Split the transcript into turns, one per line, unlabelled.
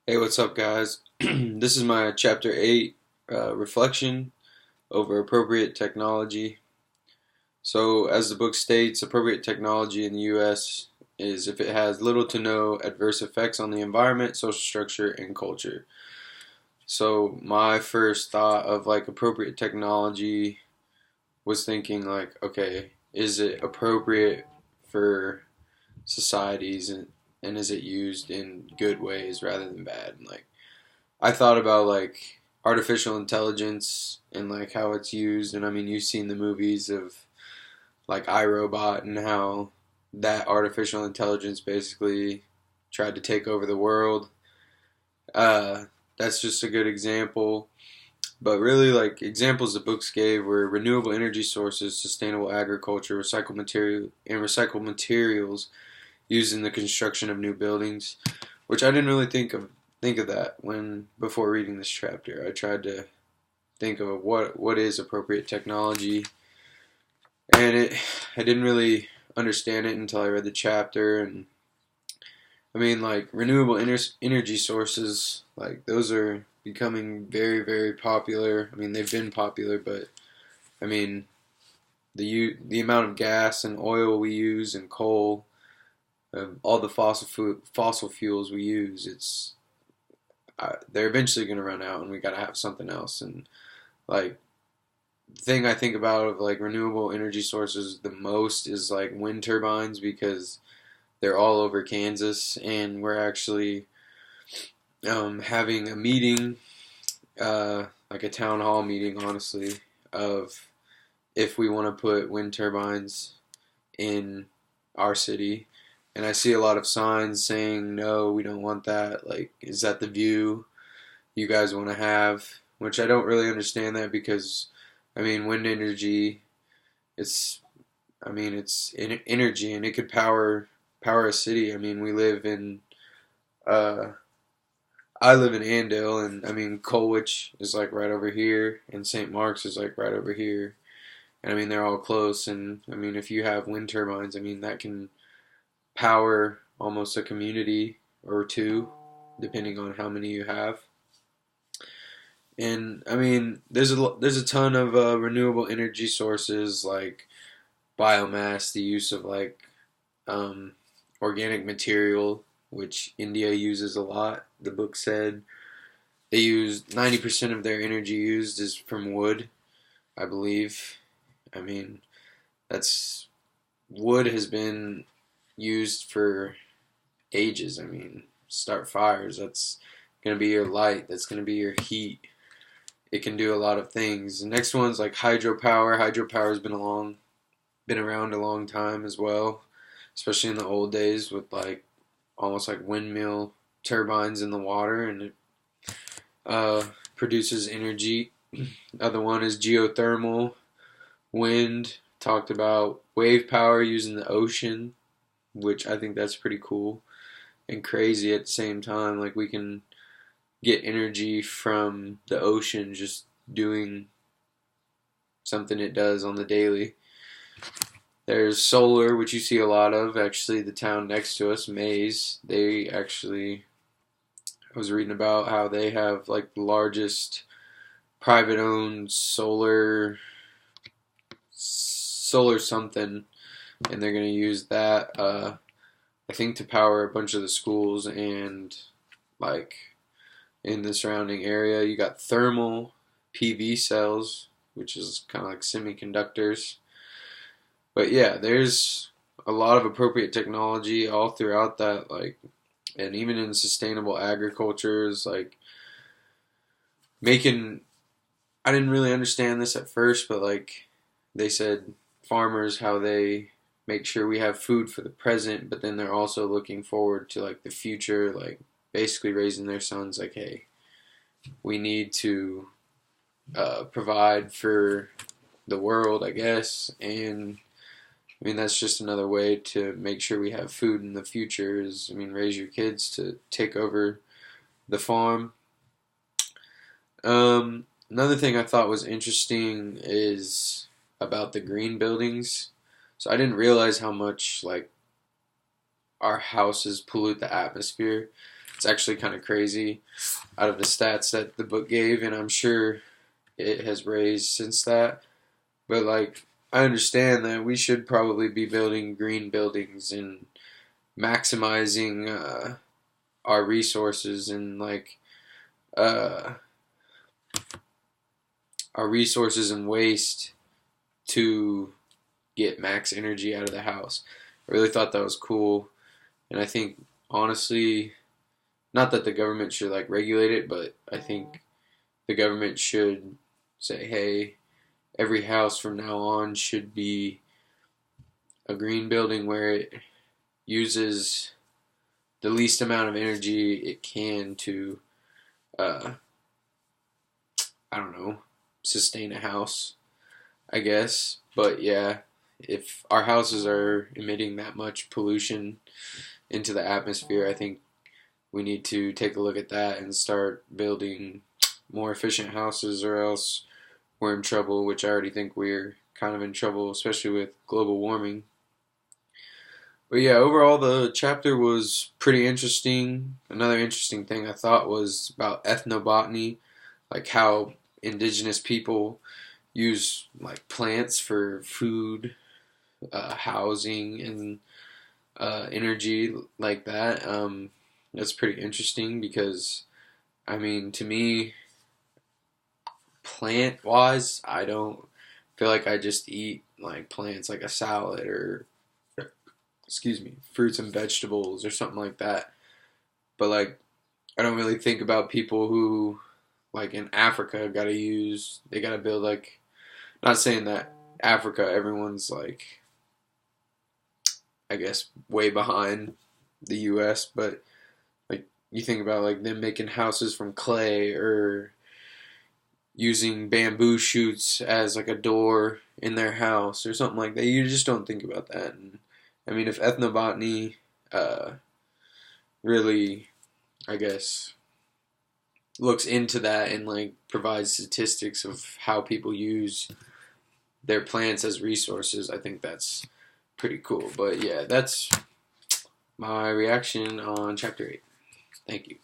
Hey, what's up, guys? This is my chapter 8 reflection over appropriate technology. So, as the book states, appropriate technology in the U.S. is if it has little to no adverse effects on the environment, social structure, and culture. So, my first thought of like appropriate technology was thinking, like, okay, is it appropriate for societies and is it used in good ways rather than bad? And like, I thought about like artificial intelligence and like how it's used, and I mean you've seen the movies of like iRobot and how that artificial intelligence basically tried to take over the world. Uh, that's just a good example. But really, like examples the books gave were renewable energy sources, sustainable agriculture, recycled materials used in the construction of new buildings, which I didn't really think of that when before reading this chapter. I tried to think of what is appropriate technology, and I didn't really understand it until I read the chapter. And I mean, like renewable energy sources, like those are becoming very popular. I mean, they've been popular, but I mean the amount of gas and oil we use and coal, all the fossil fuels we use, they're eventually going to run out, and we got to have something else. And like the thing I think about of like renewable energy sources the most is like wind turbines, because they're all over Kansas, and we're actually having a meeting, like a town hall meeting, honestly, of if we want to put wind turbines in our city. And I see a lot of signs saying, no, we don't want that. Like, is that the view you guys want to have? Which I don't really understand that, because, I mean, wind energy, it's, I mean, it's energy, and it could power a city. I mean, uh, I live in Andale, and I mean, Colwich is like right over here, and St. Mark's is like right over here. And I mean, they're all close. And I mean, if you have wind turbines, I mean, that can power almost a community or two, depending on how many you have. And I mean, there's a ton of renewable energy sources like biomass, the use of like um, organic material, which India uses a lot. The book said they use 90% of their energy used is from wood, I believe. I mean, that's wood has been used for ages. I mean, start fires. That's going to be your light. That's going to be your heat. It can do a lot of things. The next one's like hydropower. Hydropower has been around a long time as well, especially in the old days with like almost like windmill turbines in the water, and it uh, produces energy. Other one is geothermal, wind. Talked about wave power using the ocean, which I think that's pretty cool and crazy at the same time. Like we can get energy from the ocean just doing something it does on the daily. There's solar, which you see a lot of. Actually, the town next to us, Mays, they actually, I was reading about how they have like the largest private owned solar something, and they're going to use that, I think, to power a bunch of the schools and like in the surrounding area. You got thermal PV cells, which is kind of like semiconductors. But yeah, there's a lot of appropriate technology all throughout that, like, and even in sustainable agriculture is like making. I didn't really understand this at first, but like they said, farmers how they make sure we have food for the present, but then they're also looking forward to like the future, like basically raising their sons like, hey, we need to provide for the world, I guess. And I mean, that's just another way to make sure we have food in the future is, I mean, raise your kids to take over the farm. Another thing I thought was interesting is about the green buildings. So I didn't realize how much like our houses pollute the atmosphere. It's actually kind of crazy out of the stats that the book gave, and I'm sure it has raised since that. But like, I understand that we should probably be building green buildings and maximizing our resources and like uh, our resources and waste to get max energy out of the house. I really thought that was cool, and I think honestly, not that the government should like regulate it, but I think the government should say, hey, every house from now on should be a green building where it uses the least amount of energy it can to, uh, I don't know, sustain a house, I guess. But yeah, if our houses are emitting that much pollution into the atmosphere, I think we need to take a look at that and start building more efficient houses, or else we're in trouble, which I already think we're kind of in trouble, especially with global warming. But yeah, overall the chapter was pretty interesting. Another interesting thing I thought was about ethnobotany, like how indigenous people use like plants for food, housing, and energy like that. That's pretty interesting because, I mean, to me, plant wise, I don't feel like I just eat like plants like a salad or, excuse me, fruits and vegetables or something like that. But like, I don't really think about people who, like in Africa, they gotta build like, not saying that Africa, everyone's like, I guess, way behind the US, but like, you think about like them making houses from clay or using bamboo shoots as like a door in their house or something like that. You just don't think about that. And I mean, if ethnobotany uh, really, I guess, looks into that and like provides statistics of how people use their plants as resources, I think that's pretty cool. But yeah, that's my reaction on chapter 8. Thank you.